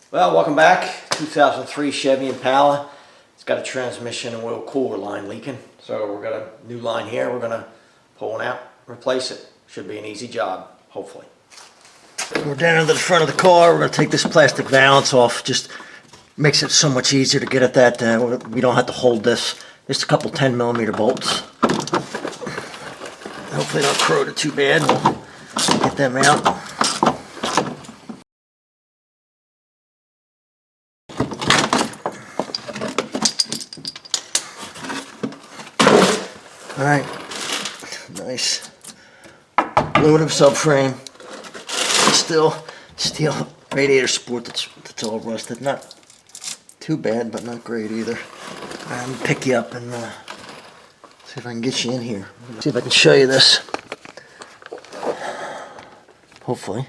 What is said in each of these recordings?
Well, welcome back. 2003 Chevy Impala. It's got a transmission and oil cooler line leaking. So we've got a new line here. We're going to pull one out, replace it. Should be an easy job, hopefully. We're down to the front of the car. We're going to take this plastic valance off. Just makes it so much easier to get at that. We don't have to hold this. Just a couple 10mm bolts. Hopefully they don't corrode it too bad. We'll get them out. Alright, nice aluminum subframe, still steel radiator support that's all rusted. Not too bad, but not great either. I'm gonna pick you up and see if I can get you in here. See if I can show you this. Hopefully,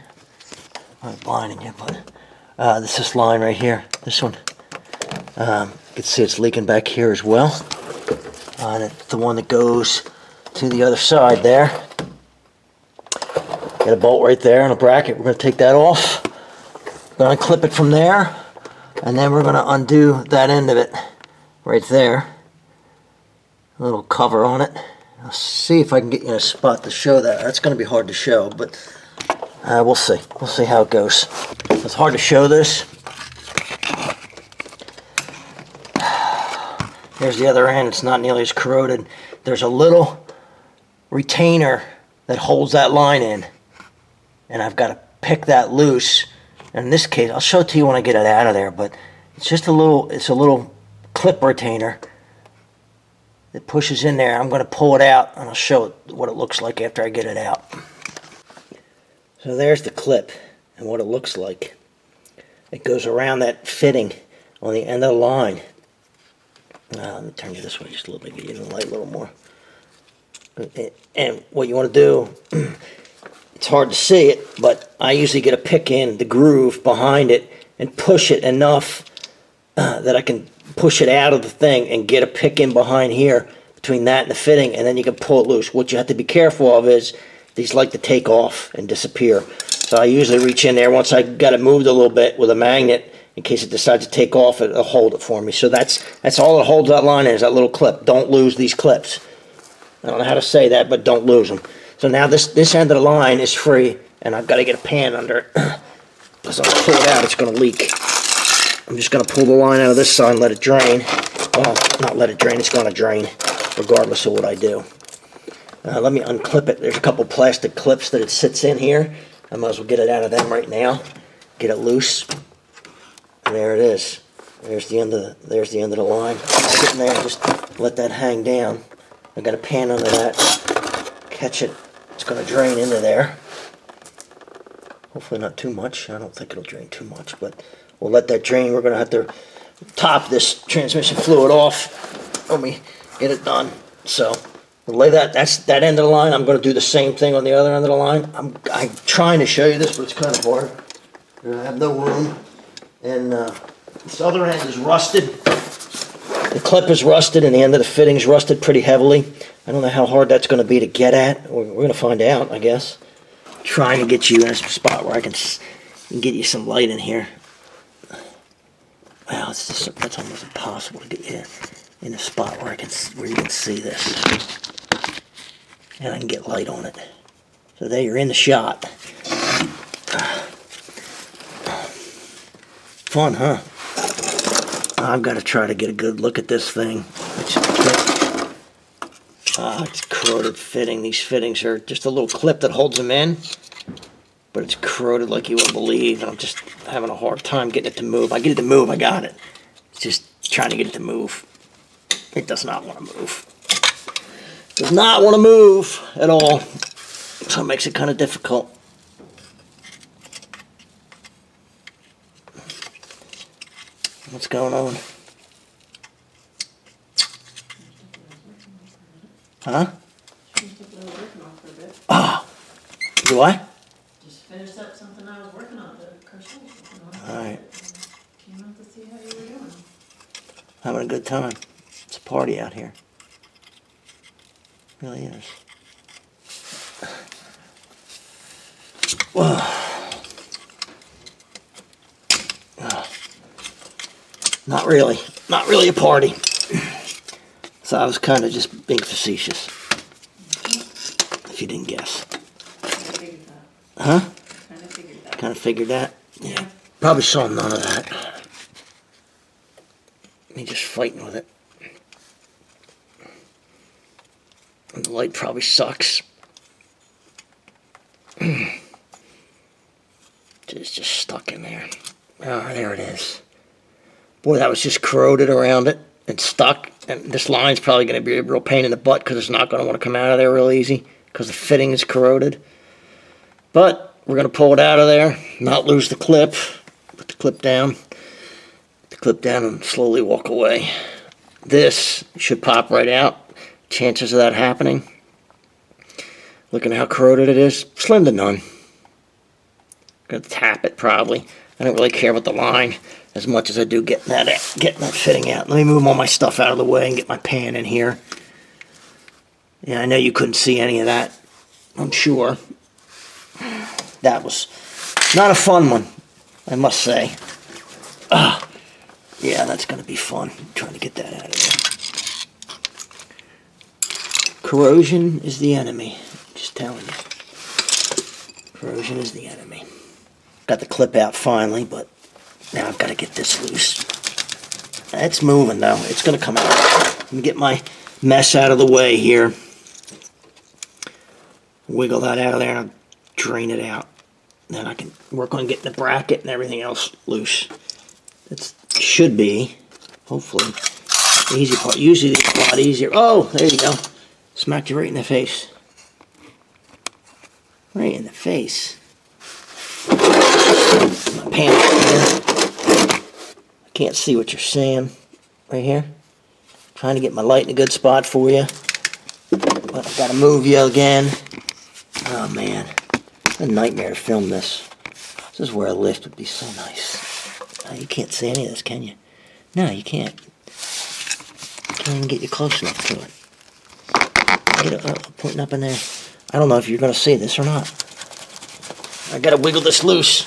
I'm not blinding you, but this line right here, this one, you can see it's leaking back here as well. And it's the one that goes to the other side there. Got a bolt right there and a bracket. We're going to take that off. We're going to clip it from there. And then we're going to undo that end of it right there. A little cover on it. I'll see if I can get you in a spot to show that. That's going to be hard to show, but we'll see. We'll see how it goes. It's hard to show this. There's the other end. It's not nearly as corroded. There's a little retainer that holds that line in, and I've got to pick that loose. And in this case, I'll show it to you when I get it out of there, but it's just a little clip retainer that pushes in there. I'm going to pull it out, and I'll show it what it looks like after I get it out. So there's the clip and what it looks like. It goes around that fitting on the end of the line. Let me turn you this way just a little bit, get you in the light a little more. And what you want to do, it's hard to see it, but I usually get a pick in the groove behind it and push it enough that I can push it out of the thing and get a pick in behind here between that and the fitting, and then you can pull it loose. What you have to be careful of is these like to take off and disappear. So I usually reach in there once I got it moved a little bit with a magnet. In case it decides to take off, it'll hold it for me. So that's all that holds that line is, that little clip. Don't lose these clips. I don't know how to say that, but don't lose them. So now this end of the line is free, and I've got to get a pan under it. Because if I pull it out, it's going to leak. I'm just going to pull the line out of this side and let it drain. Well, not let it drain, it's going to drain, regardless of what I do. Let me unclip it. There's a couple plastic clips that it sits in here. I might as well get it out of them right now. Get it loose. And there it is. There's the end of the line. Sitting there, just let that hang down. I got a pan under that. Catch it. It's going to drain into there. Hopefully not too much. I don't think it'll drain too much, but we'll let that drain. We're going to have to top this transmission fluid off when we get it done. So we'll lay that's that end of the line. I'm going to do the same thing on the other end of the line. I'm trying to show you this, but it's kind of hard. I have no room. And this other end is rusted. The clip is rusted, and the end of the fitting is rusted pretty heavily. I don't know how hard that's going to be to get at. We're going to find out, I guess. Trying to get you in a spot where I can get you some light in here. Wow, that's almost impossible to get you in a spot where you can see this, and I can get light on it. So there, you're in the shot. Fun, huh? I've got to try to get a good look at this thing. It's corroded fitting. These fittings are just a little clip that holds them in, but it's corroded like you wouldn't believe, and I'm just having a hard time getting it to move. I get it to move, I got it. It's just trying to get it to move. It does not want to move. Does not want to move at all, so it makes it kind of difficult. What's going on? Huh? Oh, do I? Just finished up something I was working on, the crystal. Alright. Came out to see how you were doing. Having a good time. It's a party out here. It really is. Whoa. Oh. Not really. Not really a party. So I was kind of just being facetious. If you didn't guess. Kind of figured that. Huh? Kind of figured that. Kind of figured that? Yeah. Probably saw none of that. Me just fighting with it. And the light probably sucks. It's just stuck in there. Oh, there it is. Boy, that was just corroded around it and stuck. And this line's probably going to be a real pain in the butt because it's not going to want to come out of there real easy because the fitting is corroded. But we're going to pull it out of there, not lose the clip. Put the clip down. Put the clip down and slowly walk away. This should pop right out. Chances of that happening, looking at how corroded it is, slim to none. Gonna tap it probably. I don't really care about the line as much as I do getting that fitting out. Let me move all my stuff out of the way and get my pan in here. Yeah, I know you couldn't see any of that, I'm sure. That was not a fun one, I must say. Yeah, that's gonna be fun, trying to get that out of there. Corrosion is the enemy, just telling you. Corrosion is the enemy. Got the clip out finally, but now I've got to get this loose. It's moving though. It's going to come out. Let me get my mess out of the way here. Wiggle that out of there and drain it out. Then I can work on getting the bracket and everything else loose. It should be, hopefully, the easy part. Usually it's a lot easier. Oh, there you go. Smacked you right in the face. Right in the face. My pan here. I can't see what you're saying. Right here. Trying to get my light in a good spot for you. But I've got to move you again. Oh man. It's a nightmare to film this. This is where a lift would be so nice. Oh, you can't see any of this, can you? No, you can't. I can't even get you close enough to it. Get it pointing up in there. I don't know if you're going to see this or not. I got to wiggle this loose.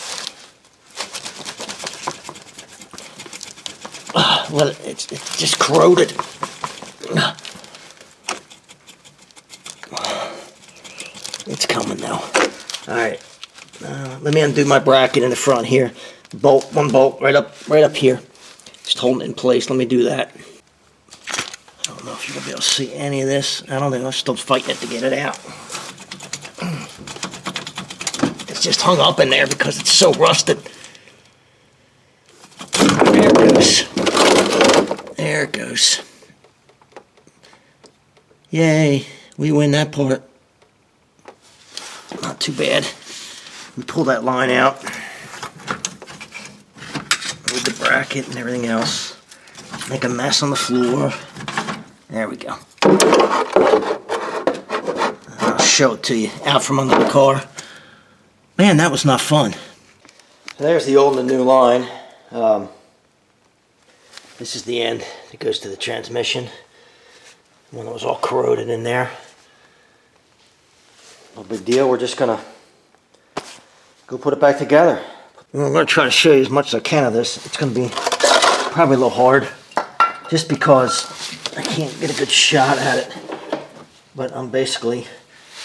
Well, it's just corroded. It's coming now. All right. Let me undo my bracket in the front here. One bolt right up here. Just holding it in place. Let me do that. I don't know if you're gonna be able to see any of this. I don't think I'm still fighting it to get it out. It's just hung up in there because it's so rusted. There it goes. There it goes. Yay, we win that part. Not too bad. Let me pull that line out. With the bracket and everything else. Make a mess on the floor. There we go. I'll show it to you. Out from under the car. Man, that was not fun. So there's the old and the new line. This is the end that goes to the transmission. One that was all corroded in there. No big deal. We're just gonna go put it back together. I'm gonna try to show you as much as I can of this. It's gonna be probably a little hard, just because I can't get a good shot at it. But I'm basically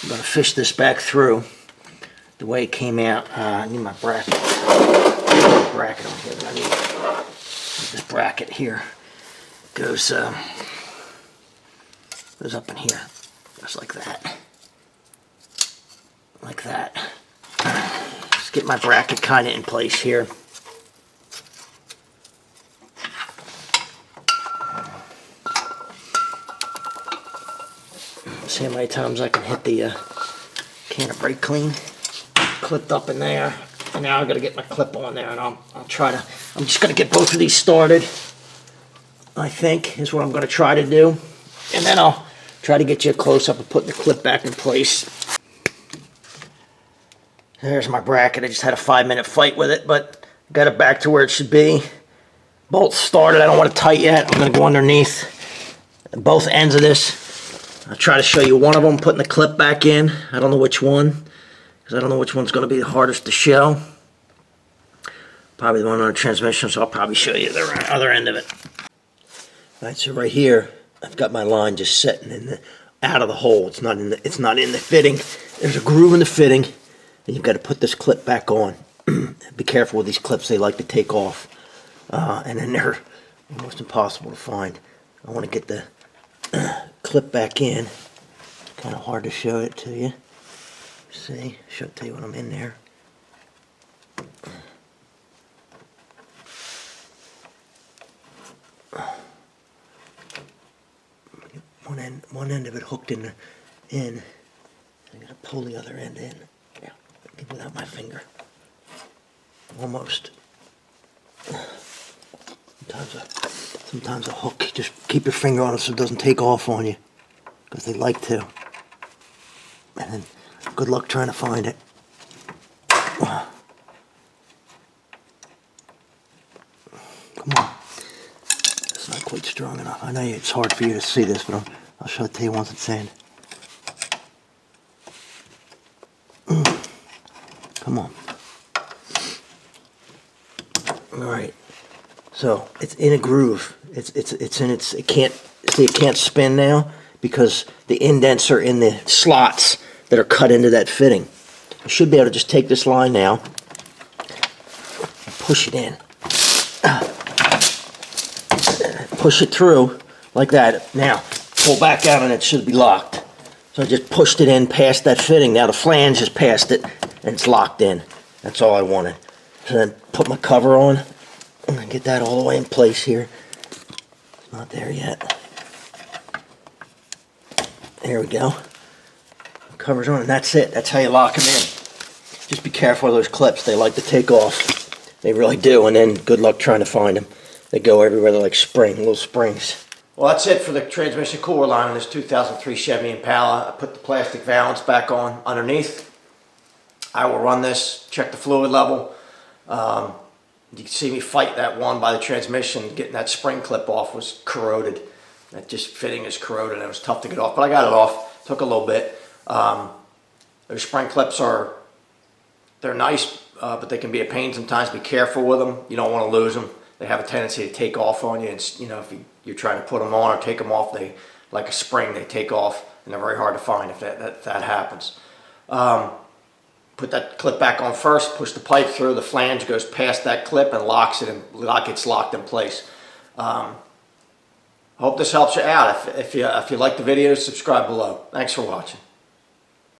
gonna fish this back through the way it came out. I need my bracket. Bracket on here that I need. This bracket here goes up in here, just like that, like that. Just get my bracket kind of in place here. See how many times I can hit the can of brake clean. Clipped up in there. And now I've got to get my clip on there, and I'll try to, I'm just going to get both of these started, I think, is what I'm going to try to do. And then I'll try to get you a close-up of putting the clip back in place. There's my bracket. I just had a 5-minute fight with it, but got it back to where it should be. Bolts started. I don't want to tight yet. I'm going to go underneath both ends of this. I'll try to show you one of them, putting the clip back in. I don't know which one, because I don't know which one's going to be the hardest to show. Probably the one on the transmission, so I'll probably show you the other end of it. All right, so right here, I've got my line just sitting in the out of the hole. It's not in the fitting. There's a groove in the fitting, and you've got to put this clip back on. Be careful with these clips; they like to take off, and then they're almost impossible to find. I want to get the clip back in. Kind of hard to show it to you. See, should tell you when I'm in there. One end of it hooked in. I'm gonna pull the other end in. Yeah, without my finger. Almost. Sometimes a hook. Just keep your finger on it so it doesn't take off on you, because they like to. And then, good luck trying to find it. Come on. It's not quite strong enough. I know it's hard for you to see this, but I'll show it to you once it's in. Come on. All right. So it's in a groove. It can't spin now because the indents are in the slots that are cut into that fitting. I should be able to just take this line now and push it in. Push it through like that. Now, pull back out and it should be locked. So I just pushed it in past that fitting. Now the flange is past it and it's locked in. That's all I wanted. So then put my cover on and get that all the way in place here. It's not there yet. There we go. Cover's on and that's it. That's how you lock them in. Just be careful of those clips. They like to take off. They really do. And then good luck trying to find them. They go everywhere. They're like little springs. Well, that's it for the transmission cooler line on this 2003 Chevy Impala. I put the plastic valance back on underneath. I will run this, check the fluid level. You can see me fight that one by the transmission. Getting that spring clip off was corroded. That just fitting is corroded and it was tough to get off, but I got it off. Took a little bit. Those spring clips they're nice, but they can be a pain sometimes. Be careful with them. You don't want to lose them. They have a tendency to take off on you. It's, if you're trying to put them on or take them off, they, like a spring, they take off, and they're very hard to find if that happens. Put that clip back on first, push the pipe through, the flange goes past that clip and locks it, and it's locked in place. I hope this helps you out. If you like the video, subscribe below. Thanks for watching.